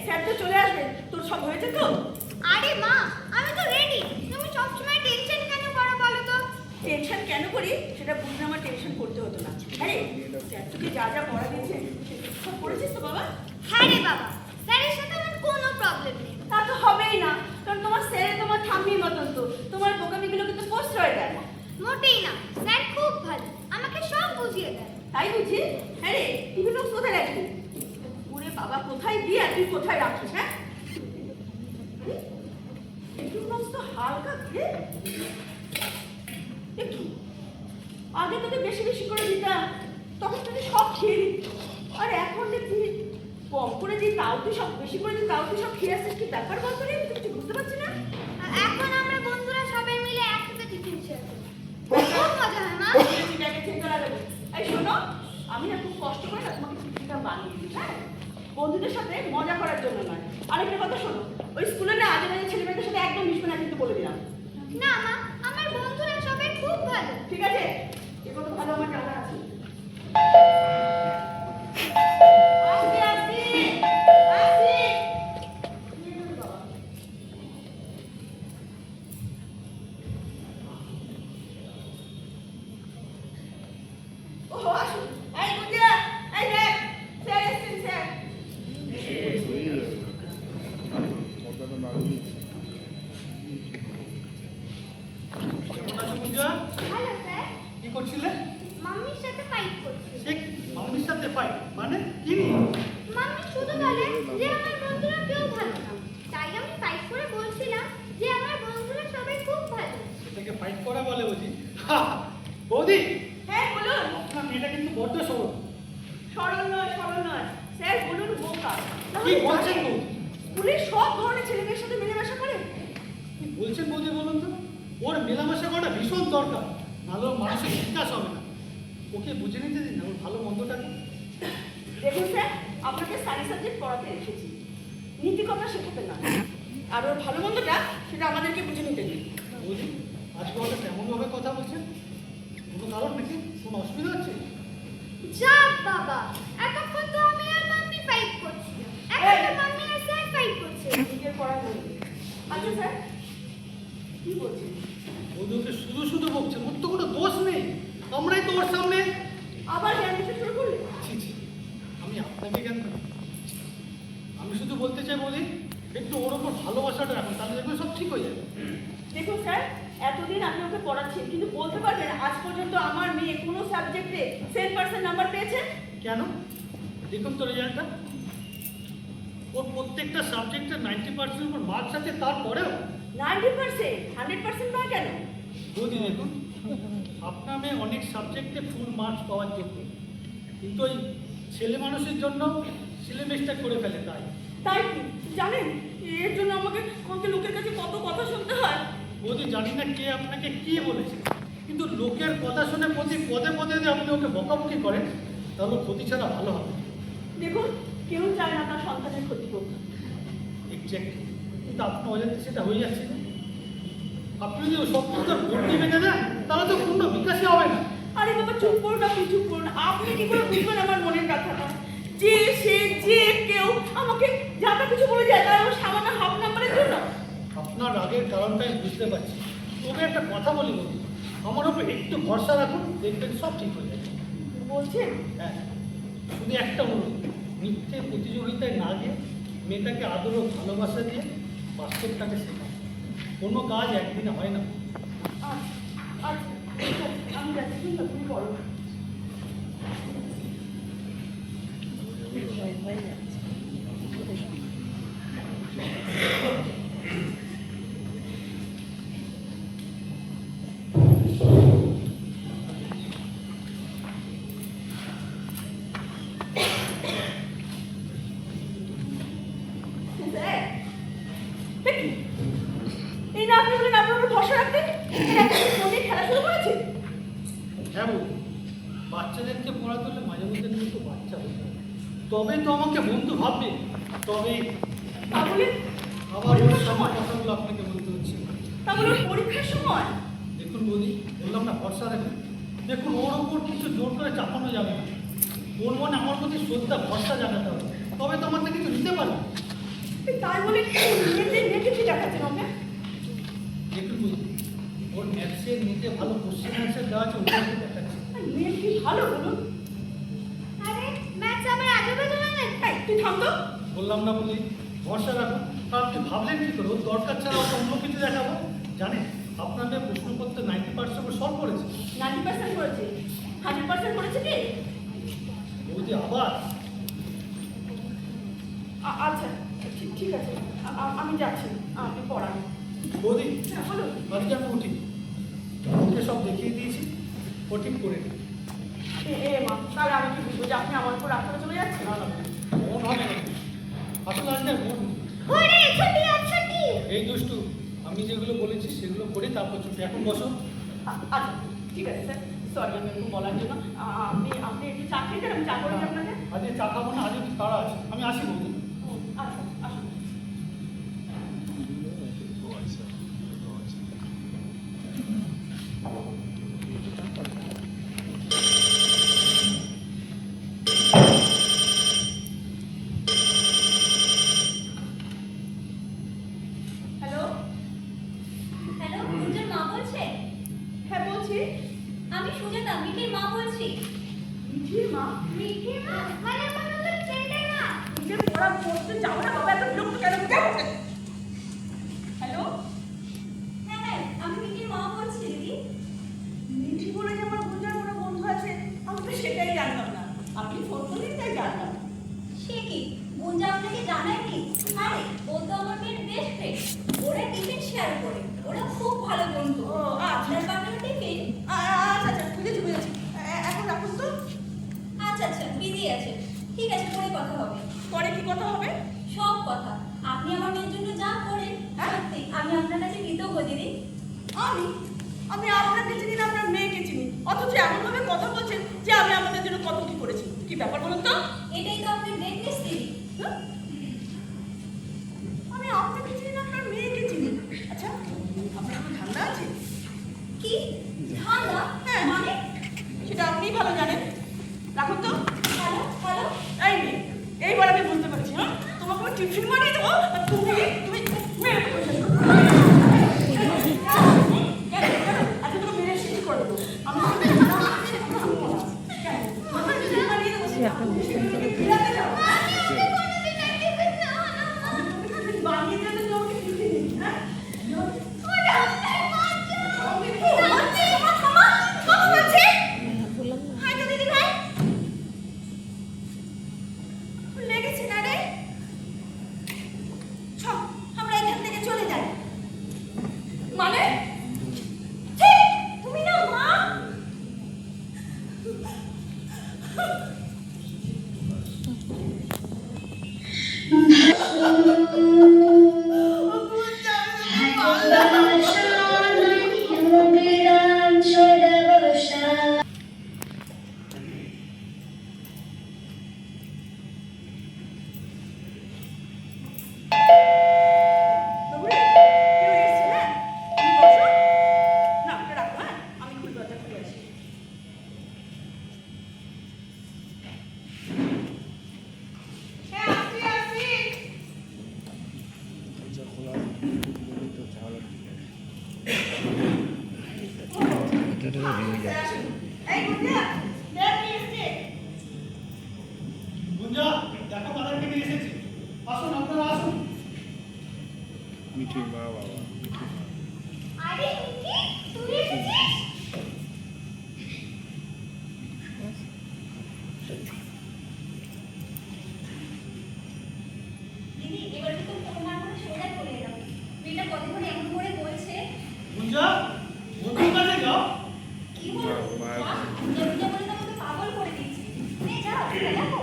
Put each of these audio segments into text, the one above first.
Sir তো চলে আসবে, তোর সব হয়েছে তো? আরে মা, আমি তো রেডি। তুমি সবসময় টেনশন কেন করো বলো তো? টেনশন কেন করি সেটা বুঝলে আমার টেনশন করতে হতো না। আরে স্যার তোকে যা যা পড়া দিয়েছে সব পড়েছিস তো বাবা? হ্যাঁ রে বাবা, স্যারের সাথে আমার কোনো প্রবলেম নেই। তা তো হবেই না, কারণ তোমার স্যারে তোমার ঠাম্মির মতন, তো তোমার বোকামিগুলো কিন্তু প্রশ্রয় দেয় না। মোটেই না, স্যার খুব ভালো, আমাকে সব বুঝিয়ে দেয়। তাই বুঝি? হ্যাঁ রে, টিফিন বক্স কোথায় রাখবি? ওরে বাবা, কোথায় দিয়ে আর তুই কোথায় রাখিস? হ্যাঁ, টিফিন বক্স তো হালকা খেয়ে একটু আগে তোকে বেশি বেশি করে দিতাম, তখন তুই সব খেয়ে দিত। আর এখন দেখছি কম করে দিই তাও তুই সব, বেশি করে দিই তাও তুই সব খেয়ে আসছিস। কি ব্যাপার বলতো রে, তুই কিছু বুঝতে পারছি না। এখন আমরা বন্ধুরা সবাই মিলে একসাথে টিফিন শেয়ার করি, খুব মজা হয় মা। ঠিক আছে, ঠিক আছে। এই শোনো, আমি না খুব কষ্ট করে না তোমাকে টিফিনটা বানিয়ে দিই, হ্যাঁ, বন্ধুদের সাথে মজা করার জন্য নয়। আরেকটা কথা শোনো, ওই স্কুলে না আজে বাজে ছেলেমেয়েদের সাথে একদম মিশবে না, কিন্তু বলে দিলাম। না মা, আমার বন্ধুরা সবাই খুব ভালো। ঠিক আছে, এ কথা ভালো আমার জানা আছে। আসি আসি আসি। ও আসুন, এই বুঝিয়া, এই দেখ স্যার এসেছেন স্যার। Hello sir. কি করছিলে? মাম্মির সাথে ফাইট করছি। ঠিক মাম্মির সাথে ফাইট মানে কি নিয়ে? মাম্মি শুধু বলে যে আমার বন্ধুরা কেউ ভালো না, তাই আমি ফাইট করে বলছিলাম যে আমার বন্ধুরা সবাই খুব ভালো। এটাকে ফাইট করা বলে বুঝি? বৌদি, হ্যাঁ বলুন। আপনার মেয়েটা কিন্তু বড্ড সরল। সরল নয়, সরল নয় স্যার, বলুন বোকা। কি বলছেন বৌদি? স্কুলে সব ধরনের ছেলেমেয়ের সাথে মেলামেশা করে। কি বলছেন বৌদি বলুন তো? ওর মেলামেশা করাটা ভীষণ দরকার, নাহলে ওর মানসিক বিকাশ হবে না। ওকে বুঝে নিতে দিন না ওর ভালো মন্দটাকে। দেখুন স্যার, আপনাকে সায়েন্স সাবজেক্ট পড়াতে এসেছি, নীতি কথা শেখাতে না। আর ওর ভালো মন্দটা সেটা আমাদেরকে বুঝে নিতে দিন। বৌদি, আজকে ওটা কেমনভাবে কথা বলছেন? কোনো কারণ নাকি? কোনো অসুবিধা হচ্ছে? যা বাবা, এতক্ষণ তো আমি আর মাম্মি ফাইট করছিলাম, এখন তো মাম্মি আর স্যার ফাইট করছে। নিজের পড়া বলুন। আচ্ছা স্যার, কি বলছেন? বৌদি ওকে শুধু শুধু বকছে, ওর তো কোনো দোষ নেই। আমরাই তো ওর সামনে। আবার জ্ঞান দিতে শুরু করলে? ছি ছি, আমি আপনাকে কেন? আমি শুধু বলতে চাই বলি, একটু ওর ওপর ভালোবাসাটা রাখুন, তাহলে দেখবেন সব ঠিক হয়ে যাবে। দেখুন স্যার, এতদিন আপনি ওকে পড়াচ্ছেন, কিন্তু বলতে পারবেন আজ পর্যন্ত আমার মেয়ে কোনো সাবজেক্টে 100% নাম্বার পেয়েছে? কেন? দেখুন তো রেজাল্টটা। ওর প্রত্যেকটা সাবজেক্টে 90% উপর মার্কস আছে, তারপরেও 90%, 100% নয় কেন? বৌদি দেখুন, আপনার মেয়ে অনেক সাবজেক্টে ফুল মার্কস পাওয়ার যোগ্য, কিন্তু ওই ছেলে মানুষের জন্য সিলেবাসটা করে ফেলে তাই। তাই কি জানেন, এর জন্য আমাকে লোকের কাছে কত কথা শুনতে হয়। বৌদি জানি না কে আপনাকে কি বলেছে, কিন্তু লোকের কথা শুনে প্রতি পদে পদে যদি আপনি ওকে বকাবকি করেন, তাহলে ক্ষতি ছাড়া ভালো হবে। দেখুন, কেউ চায় না তার সন্তানের ক্ষতি করতে। এক্স্যাক্টলি, কিন্তু আপনার অজান্তে সেটা হয়ে যাচ্ছে না। আপনি যদি ওই সত্যতার ভর্তি বেঁধে দেন, তাহলে তো পূর্ণ বিকাশই হবে না। আরে বাবা চুপ করুন, আপনি চুপ করুন। আপনি কি করে বুঝবেন আমার মনের কথাটা? যে সে যে কেউ আমাকে যা তা কিছু বলে যায়, তার আমার সামান্য হাফ নাম্বারের জন্য। আপনার রাগের কারণটা আমি বুঝতে পারছি, তবে একটা কথা বলি বলি, আমার উপর একটু ভরসা রাখুন, দেখবেন সব ঠিক হয়ে যাবে। বলছেন? হ্যাঁ, শুধু একটা অনুরোধ, মিথ্যে প্রতিযোগিতায় না গিয়ে মেয়েটাকে আদর ও ভালোবাসা দিয়ে বাস্তবটাকে শেখান। কোনো কাজ একদিনে হয় না। আচ্ছা আচ্ছা, ঠিক আছে, আমি যাচ্ছি, কিন্তু তুমি পড়ো। স্যার, দেখি এই না আপনি বলেন আপনার উপর ভরসা রাখতে, ফোন দিয়ে খেলা শুরু করেছে। হ্যাঁ বলুন, বাচ্চাদেরকে পড়াতে হলে মাঝে মধ্যে কিন্তু বাচ্চা হতে হবে, তবে তো আমাকে বন্ধু ভাববে। তবে তাহলে আবার ওর সময় কথাগুলো আপনাকে বলতে হচ্ছে। তাহলে পরীক্ষার সময় দেখুন বৌদি, বললাম না ভরসা রাখুন। দেখুন, ওর ওপর কিছু জোর করে চাপানো যাবে না। ওর মনে আমার প্রতি শ্রদ্ধা ভরসা জানাতে হবে, তবে তো আমার থেকে কিছু নিতে পারবে। তাই বলে মেয়েকে কি দেখাচ্ছেন ওকে? একটু বুঝুন, ওর ম্যাথসের নিচে ভালো কোশ্চেন অ্যান্সার দেওয়া আছে, ওটা একটু দেখাচ্ছি। মেয়ে কি ভালো বলুন? আরে ম্যাথস আবার আজবে ধরনের। এই তুই থাম তো। বললাম না বলি, ভরসা রাখুন। তা আপনি ভাবলেন কি করে ওর দরকার ছাড়া ওকে অন্য কিছু দেখাবো? জানেন আপনাদের প্রশ্নপত্র 90% সলভ করেছে। 90% করেছে, 100% করেছে কি? বৌদি আবার আচ্ছা ঠিক আছে, আমি যাচ্ছি, আপনি পড়ান। বৌদি হ্যাঁ বলুন। আজকে আমি উঠি, ওকে সব দেখিয়ে দিয়েছি, ও ঠিক করে নি। মা, তাহলে আমি কি বুঝবো যে আপনি আমার উপর রাগ করে চলে যাচ্ছেন? না না মন হবে না, আসলে আজকে মন ওরে ছুটি আর ছুটি। এই দুষ্টু, আমি যেগুলো বলেছি সেগুলো করে তারপর ছুটি। এখন বসো। আচ্ছা ঠিক আছে স্যার, সরি আমি একটু বলার জন্য। আপনি একটু চা খেয়েছেন, আমি চা করে দিই আপনাকে। আজকে চা খাবো না, আজকে একটু তাড়া আছে, আমি আসি বৌদি। আচ্ছা আসুন। হ্যালো, হ্যালো, গুঞ্জন মা বলছে? হ্যাঁ বলছি। আমি সুজাতা, মিঠির মা বলছি। মিঠির মা? মিঠির মা মানে আমার নতুন ফ্রেন্ডের মা। নিজের পড়া পড়তে যাও না বাবা, এত বিরক্ত কেন? হ্যালো, হ্যাঁ হ্যাঁ, আমি মিঠির মা বলছি দিদি। মিঠি বলে যে আমার গুঞ্জার কোনো বন্ধু আছে, আমি তো সেটাই জানতাম না। আপনি ফোন করলেন তাই জানলাম। সে কি, গুঞ্জা আপনাকে জানায়নি? আরে ও তো আমার মেয়ের বেস্ট ফ্রেন্ড। ওরা টিফিন শেয়ার করে, ওরা খুব ভালো বন্ধু। ও, আচ্ছা। আপনার বানানো টিফিন? আচ্ছা বুঝেছি বুঝেছি। এখন রাখুন তো। আচ্ছা আচ্ছা, বিজি আছে। ঠিক আছে, পরে কথা হবে। পরে কি কথা হবে? সব কথা। আপনি আমার মেয়ের জন্য যা করেন, হ্যাঁ? সত্যি আমি আপনার কাছে কৃতজ্ঞ দিদি। আমি আপনাকে চিনি না, আপনার মেয়েকে চিনি, অথচ এমনভাবে কথা বলছেন যে আমি আপনাদের জন্য কত কি করেছি। কি ব্যাপার বলুন তো? এটাই তো আপনার গ্রেটনেস দিদি। হ্যাঁ? আমি আপনাকে চিনি না, আপনার মেয়েকে চিনি। আচ্ছা, আপনার কোনো ধান্দা আছে? কি ঠান্ডা? হ্যাঁ। মানে? সেটা আপনিই ভালো জানেন। রাখুন তো। Hello hello. এই মেয়ে, এইবার আমি বুঝতে পারছি। হ্যাঁ, তোমাকে আমি টিফিন বানিয়ে দেবো আর তুমি মেরে দেবো। আজকে তোকে মেরে শেষ করে দেবো। আমি কেন? তোমাকে টিফিন বানিয়ে দেবো। বিরাতে যাও। বানিয়ে দিলে তো তোমাকে টিফিন দিই, হ্যাঁ? লেগেছে না রে? চল, আমরা এখান থেকে চলে যাই। মানে? ঠিক, তুমি না মা? বাবুরে, কেউ এসেছে না? তুমি বসো। না, ওটা রাখো, হ্যাঁ? আমি খুলে দরজা খুলে আসি। হ্যাঁ, আসি। আসুন। এই গুঞ্জা, দেখ কে এসেছে। গুঞ্জা, দেখো তাদেরকে নিয়ে এসেছি, আসুন আপনারা আসুন। মিঠি মা বাবা মিঠি মা। আরে মিঠি, তুই এসেছিস? দিদি, এবার তো ফোন না করে সোজা চলে এলাম। মেয়েটা কতক্ষণ এমন করে বলছে। গুঞ্জা, বন্ধুর কাছে যাও। কি বলবো? মা- গুঞ্জা বলে তো আমাকে পাগল করে দিচ্ছে। নে যাও, দেখো।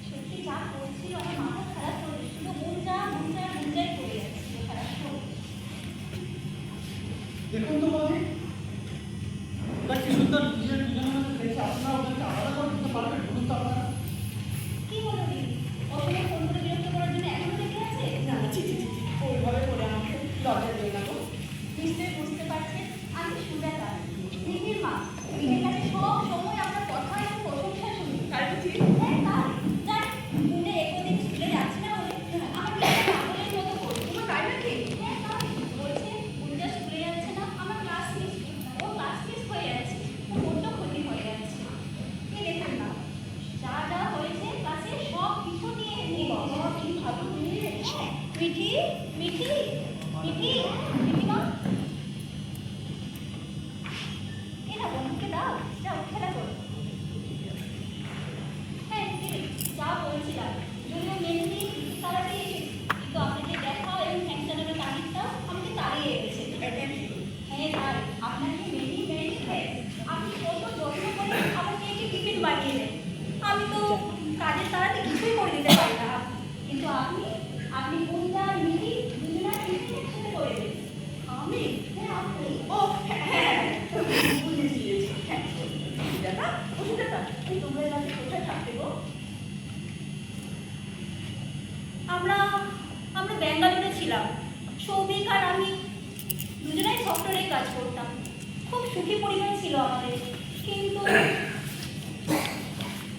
সত্যি যা করছিল আমার মাথা খারাপ করে দিচ্ছে। শুধু গুঞ্জাই করে যাচ্ছে। খারাপ করে। দেখুন তো বৌদি, ওরা কি সুন্দর নিজের দুজনের মধ্যে দেখে, আপনারা ওদেরকে আলাদা করে দিতে পারবেন? বলুন তো আপনারা। কি বলো দিদি? ওর সঙ্গে ফোন করে বিরক্ত করার জন্য এখনো লেগে আছে? না, ছি। ওইভাবে করে আমাকে লজ্জা দিও না গো। নিশ্চয়ই বুঝতে পারছেন আমি সুজাতা, দিদির মা। দিদির কাছে সব সময় আপনার কথা এবং প্রশংসা শুনি। তাই বুঝি? হ্যাঁ, তাই। যাক, শুনে একদিন দিদি দিদিমা এরা বন্ধুকে দাও যাও খেলা করো। হ্যাঁ দিদি যা বলছিলাম যদিও মেহেদি তাড়াতাড়ি এসেছি কিন্তু আপনাকে দেখা এবং ফ্যাংশনের তারিখটা আমাকে তাড়িয়ে এনেছে। হ্যাঁ স্যার আপনাকে মেহেদি মেহেদি হয়ে আপনি কত যত্ন করে আমাকে একটি টিফিন বানিয়ে দেন। আমি তো কাজের তাড়াতে কিছুই করে দিতে পারি না কিন্তু আপনি কোনটা মিলি দুজনের টিফিন একসাথে করে দেন। আমি হ্যাঁ আপনি ও হ্যাঁ বুঝেছি হ্যাঁ সুজাতা ও সুজাতা এই তোমরা রাতে কোথায় থাকতে গো? আমরা ব্যাঙ্গালোরে ছিলাম। সৌভিক আর আমি দুজনেই সফটওয়্যারে কাজ করতাম। খুব সুখী পরিবার ছিল আমাদের কিন্তু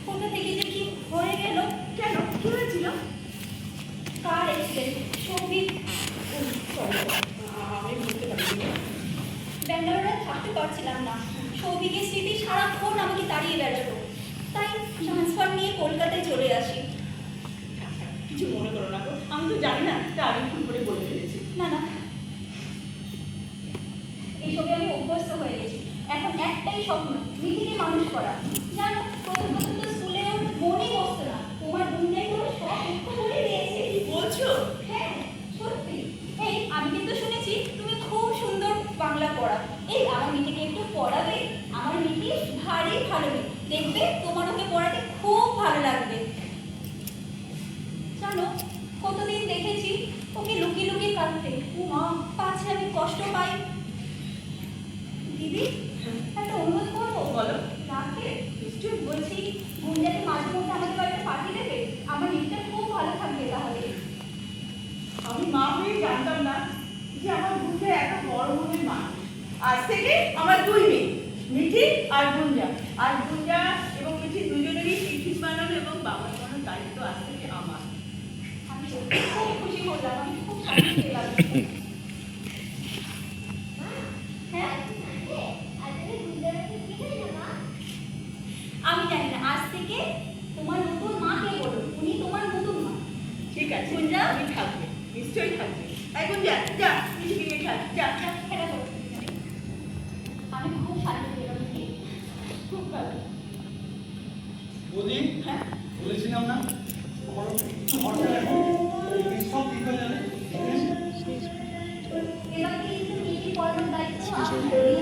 কোথা থেকে যে কি হয়ে গেল। কেন কি হয়েছিল? কার অ্যাক্সিডেন্ট। সৌভিক আমি বুঝতে পারছি না। ব্যাঙ্গালোরে থাকতে পারছিলাম না। সৌভিকের স্মৃতি সারাক্ষণ আমাকে তাড়িয়ে বেড়াতো। তাই ট্রান্সফার নিয়ে কলকাতায় চলে আসি। কিছু মনে করো না গো, আমি তো জানি না তা আমি ভুল করে বলে ফেলেছি। না না এইসবে আমি অভ্যস্ত হয়ে গেছি। এখন একটাই স্বপ্ন মিথিকে মানুষ করা। জানো প্রথম তো স্কুলে ওর মনেই বসতো না। তোমার দুনিয়ায় কোনো সব দুঃখ বলে দিয়েছে। কি বলছো? হ্যাঁ সত্যি। এই আমি কিন্তু শুনেছি তুমি খুব সুন্দর বাংলা পড়া। এই আমার মিঠিকে একটু পড়াবে? আমার মিঠি ভারী ভালো মেয়ে, দেখবে তোমার ওকে পড়াতে খুব ভালো লাগবে। জানো কতদিন দেখেছি ওকে লুকিয়ে লুকিয়ে কাঁদতে। মা পাছে আমি কষ্ট পাই। দিদি একটা অনুরোধ করবো? বলো। রাখে নিশ্চয়ই বলছি গুঞ্জাকে মাঝে মধ্যে আমাদের বাড়িতে পাঠিয়ে দেবে। আমার মিঠিটা খুব ভালো থাকবে তাহলে। আমি মা হয়ে জানতাম না যে আমার বুকে এত বড় মনের মা। আজ থেকে আমার দুই মেয়ে, মিঠি আর গুঞ্জা। আর গুঞ্জা এবং মিঠি দুজনেরই টিফিন বানানো এবং বাবা বানানোর দায়িত্ব আজ থেকে আমার। আমি সত্যি খুব খুশি হলাম। আমি খুব শান্তি পেলাম। হ্যাঁ আমি জানি না। আজ থেকে তোমার নতুন মাকে বলো উনি তোমার নতুন মা। ঠিক আছে গুঞ্জা? আমি থাকবে, নিশ্চয়ই থাকবে। এই গুঞ্জা যা মিঠিকে নিয়ে খেল যা। যা, খেলা করো। আমি খুব শান্তি পেলাম দিদি। খুব ভালো। বৌদি হ্যাঁ বলেছিলাম না সব ঠিক হয়ে যাবে। এবার কিন্তু মিটি পড়ানোর দায়িত্ব আমার।